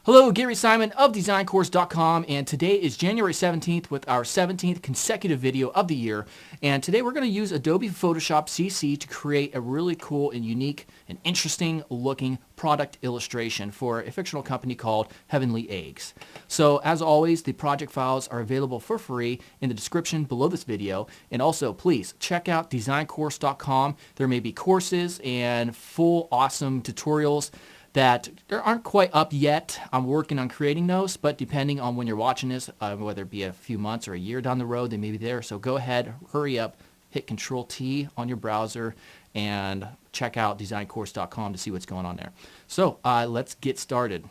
Hello, Gary Simon of DesignCourse.com, and today is January 17th with our 17th consecutive video of the year. And today we're going to use Adobe Photoshop CC to create a really cool and unique and interesting looking product illustration for a fictional company called Heavenly Eggs. So as always, the project files are available for free in the description below this video. And also, please check out DesignCourse.com. There may be courses and full awesome tutorials that aren't quite up yet. I'm working on creating those, but depending on when you're watching this, whether it be a few months or a year down the road, they may be there. So go ahead, hurry up, hit Control-T on your browser, and check out DesignCourse.com to see what's going on there. So let's get started.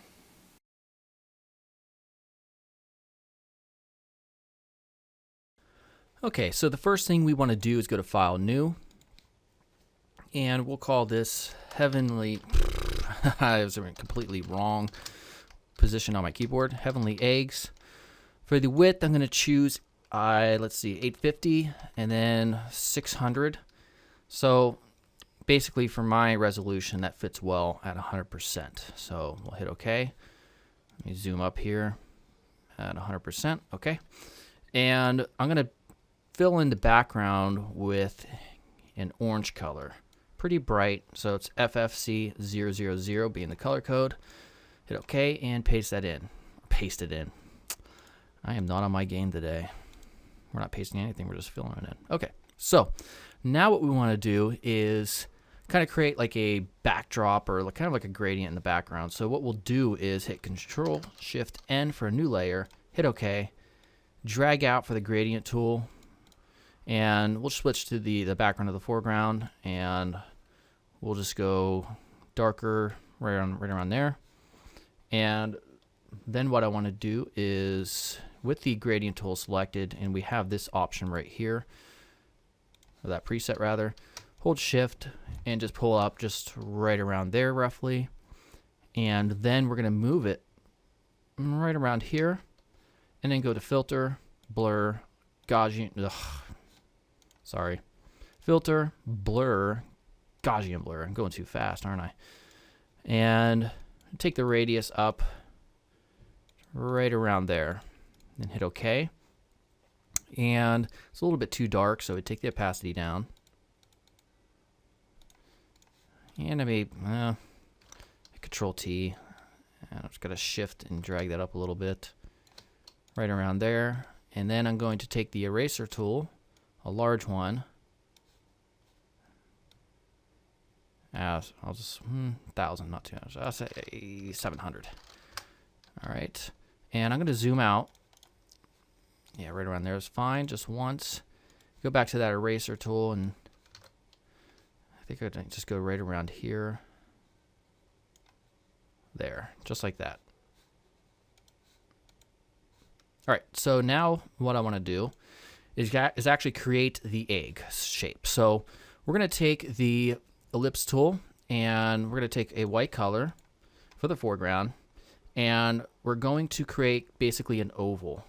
Okay, so the first thing we want to do is go to File, New, and we'll call this Heavenly... I was in a completely wrong position on my keyboard. Heavenly Eggs. For the width, I'm going to choose, let's see, 850 and then 600. So basically for my resolution, that fits well at 100%. So we'll hit OK. Let me zoom up here at 100%. OK. And I'm going to fill in the background with an orange color. Pretty bright, so it's FFC000 being the color code. Hit OK and paste that in. Paste it in. I am not on my game today. We're not pasting anything, we're just filling it in. Okay, so now what we want to do is kind of create like a backdrop or kind of like a gradient in the background. So what we'll do is hit Control-Shift-N for a new layer, hit OK, drag out for the gradient tool, and we'll switch to the background of the foreground, and we'll just go darker right around there. And then what I want to do is, with the gradient tool selected, and we have this option right here, or that preset rather, hold Shift and just pull up just right around there roughly. And then we're going to move it right around here, and then go to Filter, Blur, Gaussian, sorry. Filter, Blur, Gaussian Blur. I'm going too fast, aren't I? And take the radius up right around there. And hit OK. And it's a little bit too dark, so we take the opacity down. And I may Control-T. And I'm just going to shift and drag that up a little bit. Right around there. And then I'm going to take the eraser tool, a large one. I'll just 1,000, not 200. I'll say 700. All right, and I'm going to zoom out. Yeah, right around there is fine. Just once. Go back to that eraser tool, and I think I'd just go right around here. There, just like that. All right, so now what I want to do is actually create the egg shape. So we're going to take the ellipse tool, and we're going to take a white color for the foreground, and we're going to create basically an oval.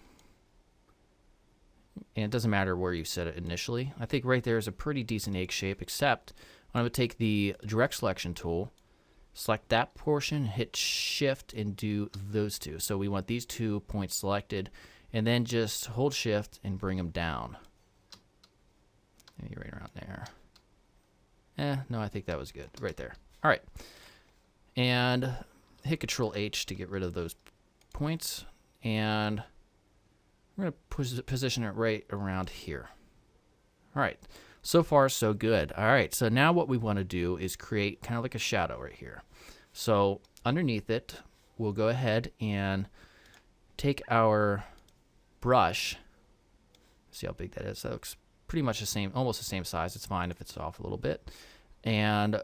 And it doesn't matter where you set it initially. I think right there is a pretty decent egg shape, except I'm going to take the direct selection tool, select that portion, hit Shift, and do those two. So we want these 2 points selected, and then just hold Shift and bring them down. Maybe right around there. No, I think that was good. Right there. All right. And hit Control-H to get rid of those points. And we're going to position it right around here. All right. So far, so good. All right. So now what we want to do is create kind of like a shadow right here. So underneath it, we'll go ahead and take our brush. See how big that is. That looks pretty much the same, almost the same size. It's fine if it's off a little bit. And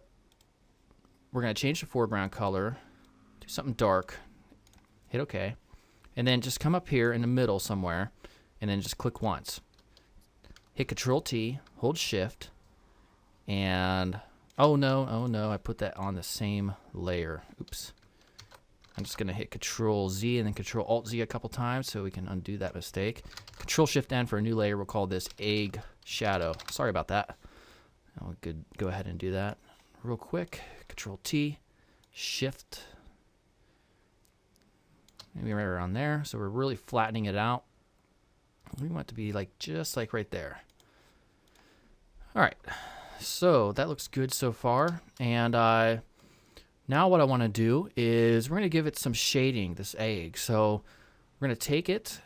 we're going to change the foreground color to something dark. Hit OK. And then just come up here in the middle somewhere, and then just click once. Hit Control-T, hold Shift, and oh no, I put that on the same layer. Oops. I'm just going to hit Control Z and then Control Alt Z a couple times so we can undo that mistake. Control Shift N for a new layer. We'll call this egg shadow. Sorry about that. I'll go ahead and do that real quick. Control T, Shift, maybe right around there. So we're really flattening it out. We want it to be like just like right there. All right, so that looks good so far. And now what I want to do is we're going to give it some shading, this egg. So we're going to take it,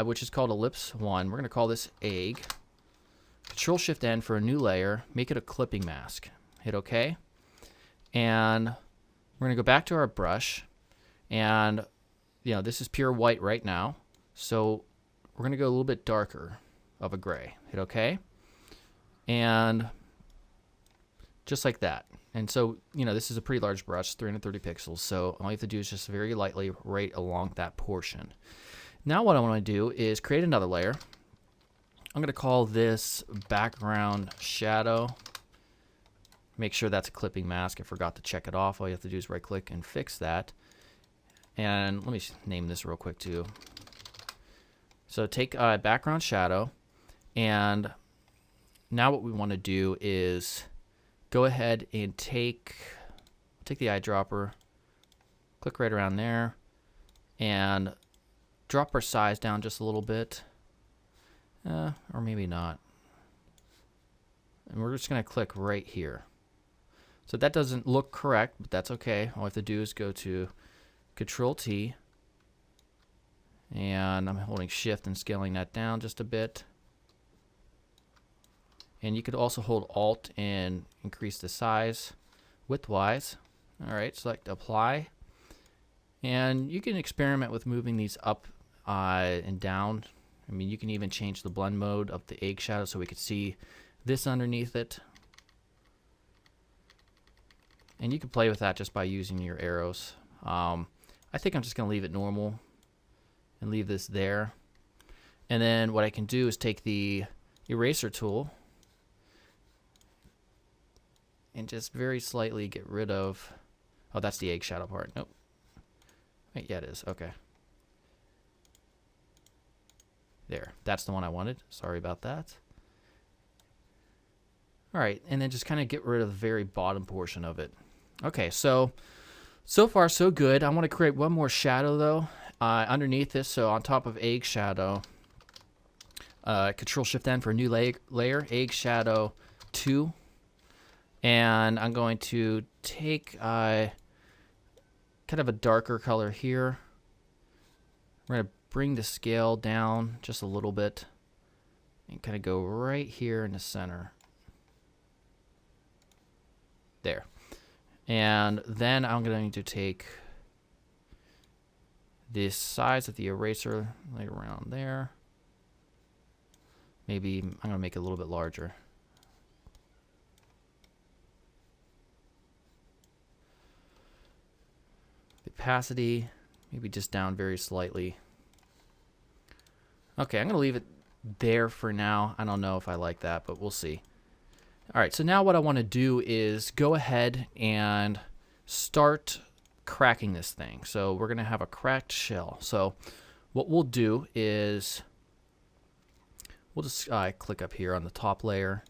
which is called ellipse 1. We're going to call this egg. Control Shift N for a new layer. Make it a clipping mask. Hit OK. And we're going to go back to our brush. And this is pure white right now. So we're going to go a little bit darker of a gray. Hit OK. And just like that. And so, this is a pretty large brush, 330 pixels. So all you have to do is just very lightly right along that portion. Now what I want to do is create another layer. I'm going to call this background shadow. Make sure that's a clipping mask. I forgot to check it off. All you have to do is right click and fix that. And let me name this real quick too. So take background shadow, and now what we want to do is go ahead and take the eyedropper, click right around there, and drop our size down just a little bit, or maybe not. And we're just going to click right here. So that doesn't look correct, but that's okay. All I have to do is go to Control T, and I'm holding Shift and scaling that down just a bit. And you could also hold Alt and increase the size widthwise. All right, select Apply. And you can experiment with moving these up and down. I mean, you can even change the blend mode of the egg shadow so we could see this underneath it. And you can play with that just by using your arrows. I think I'm just going to leave it normal and leave this there. And then what I can do is take the eraser tool and just very slightly get rid of, oh, that's the egg shadow part. Nope. Wait, yeah, it is. Okay. There. That's the one I wanted. Sorry about that. All right, and then just kind of get rid of the very bottom portion of it. Okay, so far so good. I want to create one more shadow though underneath this. So on top of egg shadow, Control Shift N for a new layer, egg shadow 2. And I'm going to take kind of a darker color here. We're going to bring the scale down just a little bit and kind of go right here in the center. There. And then I'm going to take the size of the eraser right around there. Maybe I'm going to make it a little bit larger. Opacity, maybe just down very slightly. Okay, I'm going to leave it there for now. I don't know if I like that, but we'll see. All right, so now what I want to do is go ahead and start cracking this thing. So we're going to have a cracked shell. So what we'll do is we'll just click up here on the top layer,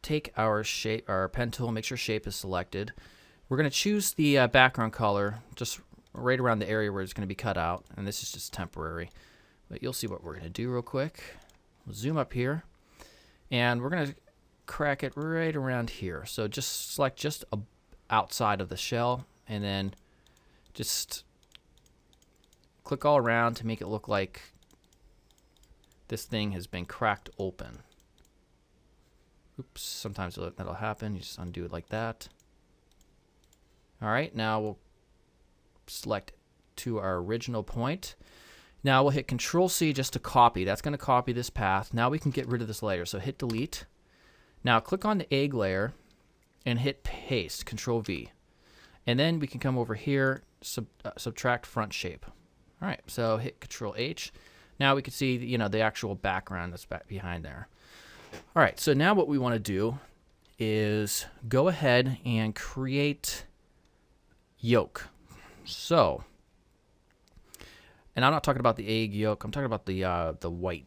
take our shape, our pen tool, make sure shape is selected. We're going to choose the background color just right around the area where it's going to be cut out, and this is just temporary. But you'll see what we're going to do real quick. We'll zoom up here, and we're going to crack it right around here. So just select just outside of the shell, and then just click all around to make it look like this thing has been cracked open. Oops, sometimes that'll happen. You just undo it like that. All right, now we'll select to our original point. Now we'll hit Control C just to copy. That's going to copy this path. Now we can get rid of this layer. So hit Delete. Now click on the egg layer and hit Paste, Control V. And then we can come over here, subtract front shape. All right, so hit Control H. Now we can see, the actual background that's back behind there. All right, so now what we want to do is go ahead and create yolk. So And I'm not talking about the egg yolk. I'm talking about the white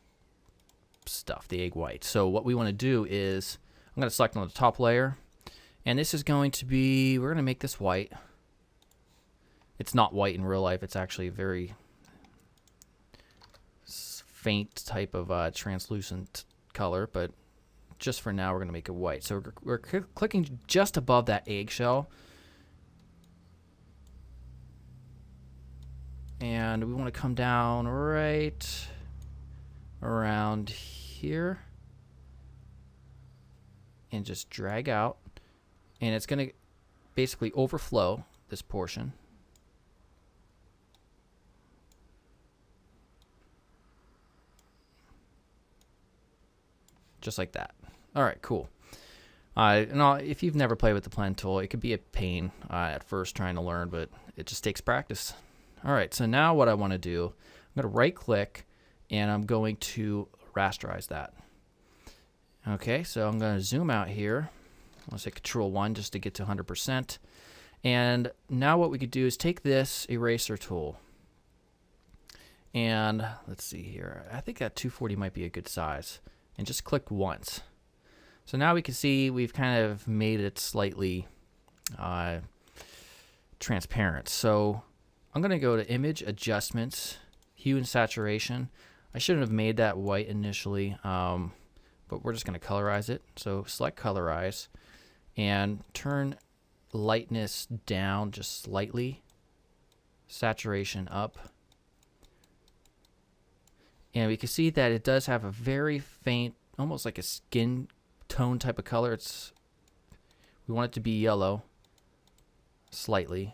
stuff, the egg white. So what we want to do is I'm going to select on the top layer, and this is going to be, we're going to make this white. It's not white in real life. It's actually a very faint type of translucent color, but just for now we're going to make it white. So we're clicking just above that eggshell, and we want to come down right around here and just drag out, and it's going to basically overflow this portion. Just like that. All right, cool. If you've never played with the pen tool, it could be a pain at first trying to learn, but it just takes practice. All right, so now what I want to do, I'm going to right click and I'm going to rasterize that. Okay, so I'm going to zoom out here. I'm going to say Control 1 just to get to 100%. And now what we could do is take this eraser tool. And let's see here. I think that 240 might be a good size. And just click once. So now we can see we've kind of made it slightly transparent. So I'm going to go to Image Adjustments, Hue and Saturation. I shouldn't have made that white initially, but we're just going to colorize it. So select Colorize and turn lightness down just slightly, saturation up. And we can see that it does have a very faint, almost like a skin tone type of color. We want it to be yellow, slightly.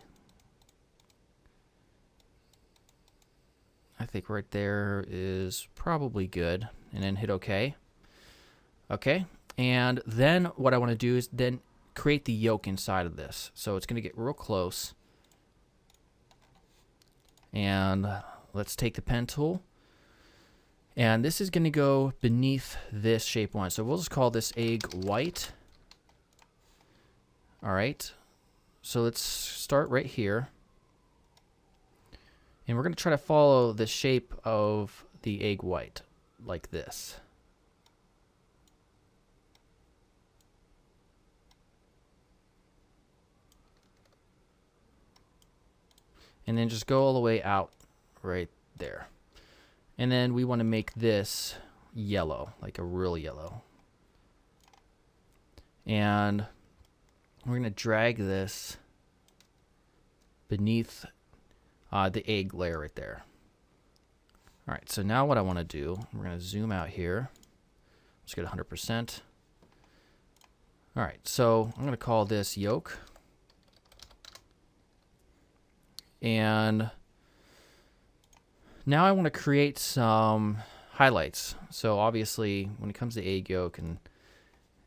I think right there is probably good. And then hit OK. Okay. And then what I want to do is then create the yolk inside of this. So it's going to get real close. And let's take the pen tool. And this is going to go beneath this shape 1. So we'll just call this egg white. All right. So let's start right here. And we're going to try to follow the shape of the egg white like this. And then just go all the way out right there. And then we want to make this yellow, like a real yellow. And we're going to drag this beneath the egg layer right there. All right, so now what I want to do, we're going to zoom out here. Let's get 100%. All right, so I'm going to call this yolk. And now I want to create some highlights. So obviously when it comes to egg yolk, and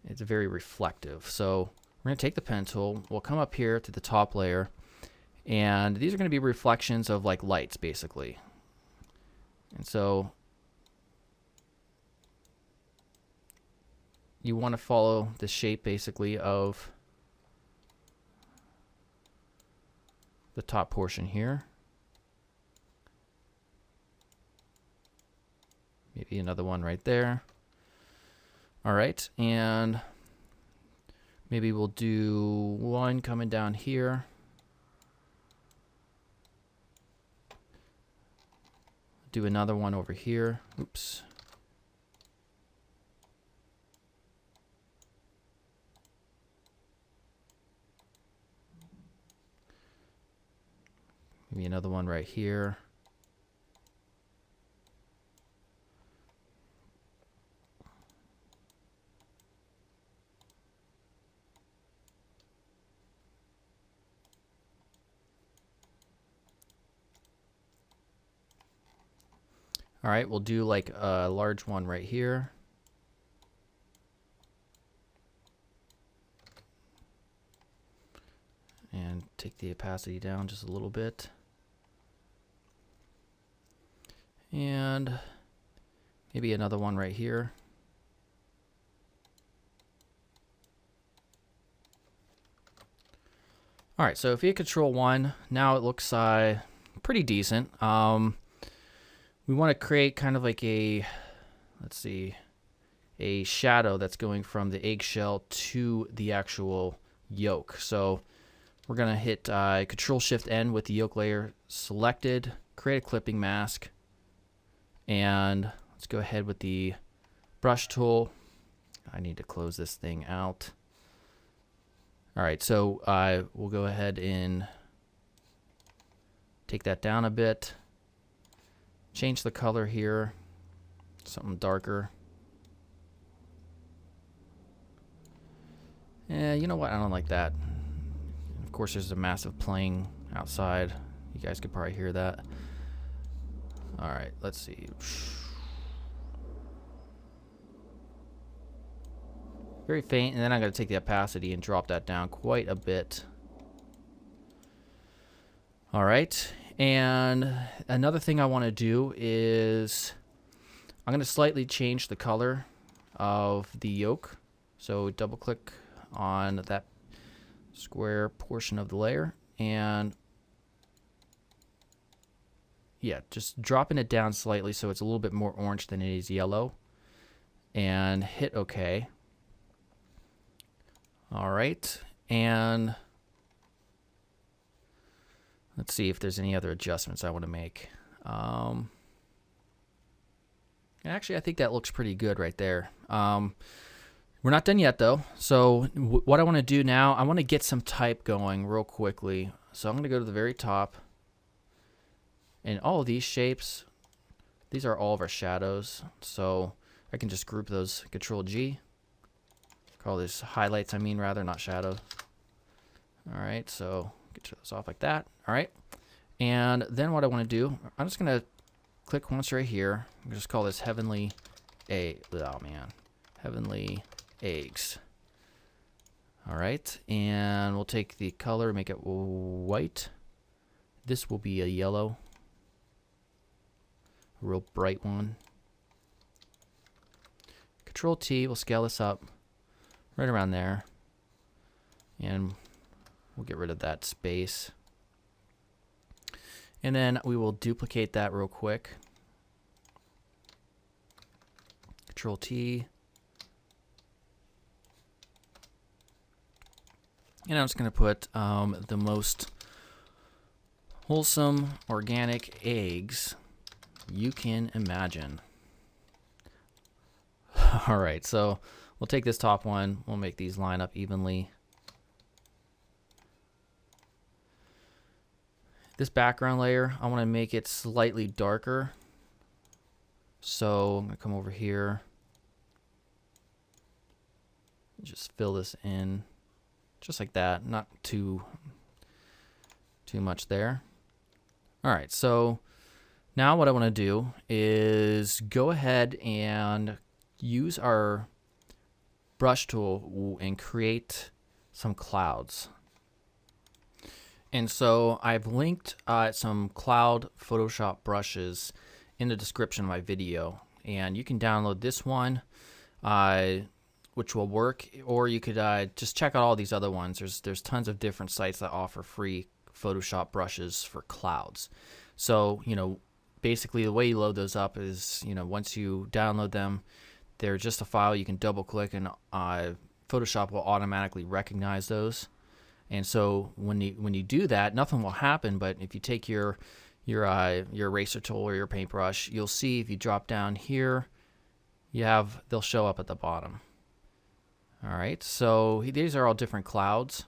it's very reflective. So we're going to take the pen tool, we'll come up here to the top layer, and these are going to be reflections of like lights basically. And so you want to follow the shape basically of the top portion here. Maybe another one right there. All right, and maybe we'll do one coming down here. Do another one over here. Oops. Maybe another one right here. All right, we'll do like a large one right here. And take the opacity down just a little bit. And maybe another one right here. All right, so if you hit Control 1, now it looks pretty decent. we want to create kind of like a, let's see, a shadow that's going from the eggshell to the actual yolk. So we're going to hit Control-Shift-N with the yolk layer selected, create a clipping mask, and let's go ahead with the brush tool. I need to close this thing out. All right, so we'll go ahead and take that down a bit. Change the color here, something darker. Yeah, you know what? I don't like that. Of course, there's a massive plane outside. You guys could probably hear that. All right, let's see. Very faint, and then I'm going to take the opacity and drop that down quite a bit. All right, and another thing I want to do is I'm going to slightly change the color of the yolk. So double click on that square portion of the layer, and yeah, just dropping it down slightly so it's a little bit more orange than it is yellow, and hit OK. All right, and let's see if there's any other adjustments I want to make. Actually, I think that looks pretty good right there. We're not done yet, though. So what I want to do now, I want to get some type going real quickly. So I'm going to go to the very top. And all of these shapes, these are all of our shadows. So I can just group those, Control-G. Call this highlights, rather, not shadows. All right, so get those off like that. All right. And then what I want to do, I'm just going to click once right here. I'm just call this Heavenly Heavenly Eggs. All right, and we'll take the color, make it white. This will be a yellow, a real bright one. Control-T, we'll scale this up right around there, and we'll get rid of that space. And then we will duplicate that real quick. Control-T. And I'm just going to put the most wholesome organic eggs you can imagine. All right, so we'll take this top one. We'll make these line up evenly. This background layer, I want to make it slightly darker. So I'm going to come over here. Just fill this in. Just like that, not too much there. All right, so now what I want to do is go ahead and use our brush tool and create some clouds. And so I've linked some cloud Photoshop brushes in the description of my video, and you can download this one, which will work, or you could just check out all these other ones. There's tons of different sites that offer free Photoshop brushes for clouds. So, basically the way you load those up is, once you download them, they're just a file you can double click, and Photoshop will automatically recognize those. And so when you do that, nothing will happen. But if you take your eraser tool or your paintbrush, you'll see if you drop down here, they'll show up at the bottom. All right, so these are all different clouds.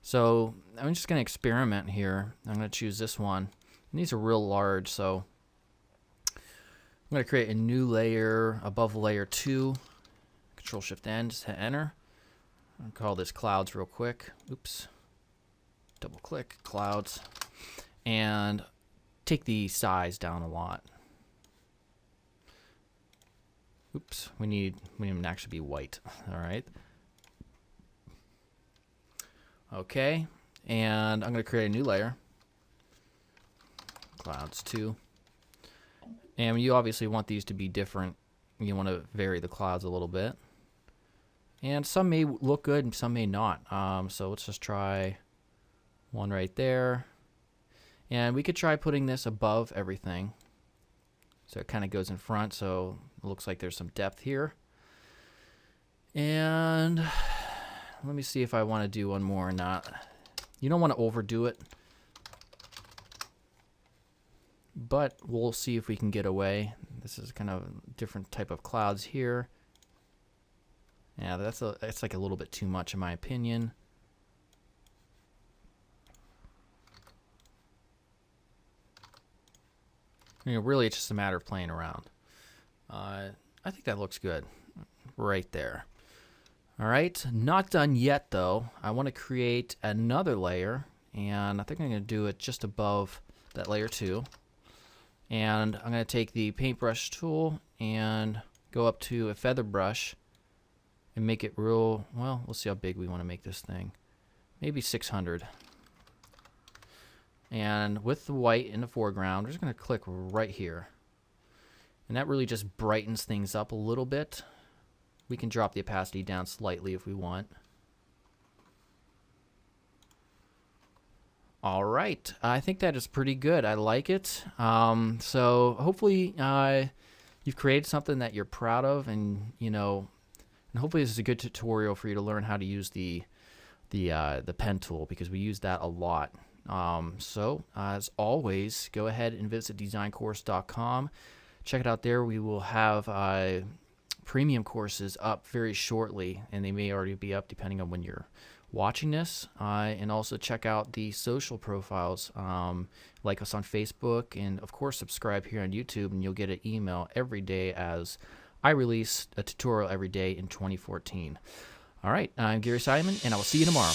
So I'm just going to experiment here. I'm going to choose this one. And these are real large, so I'm going to create a new layer above layer 2. Control-Shift-N, just hit Enter. I'll call this clouds real quick. Oops. Double click clouds, and take the size down a lot. Oops, we need them to actually be white. All right. Okay, and I'm going to create a new layer, clouds 2, and you obviously want these to be different. You want to vary the clouds a little bit, and some may look good and some may not. So let's just try one right there, and we could try putting this above everything. So it kind of goes in front, so it looks like there's some depth here. And let me see if I want to do one more or not. You don't want to overdo it, but we'll see if we can get away. This is kind of a different type of clouds here. Yeah, that's like a little bit too much in my opinion. Really, it's just a matter of playing around. I think that looks good right there. All right, not done yet though. I want to create another layer, and I think I'm going to do it just above that layer 2. And I'm going to take the paintbrush tool and go up to a feather brush and make it real, well, we'll see how big we want to make this thing. Maybe 600. And with the white in the foreground, we're just going to click right here. And that really just brightens things up a little bit. We can drop the opacity down slightly if we want. All right, I think that is pretty good. I like it. So hopefully you've created something that you're proud of, and and hopefully this is a good tutorial for you to learn how to use the pen tool, because we use that a lot. So as always, go ahead and visit DesignCourse.com. Check it out there. We will have premium courses up very shortly, and they may already be up depending on when you're watching this. And also check out the social profiles, like us on Facebook, and of course subscribe here on YouTube, and you'll get an email every day as I release a tutorial every day in 2014. All right, I'm Gary Simon, and I will see you tomorrow.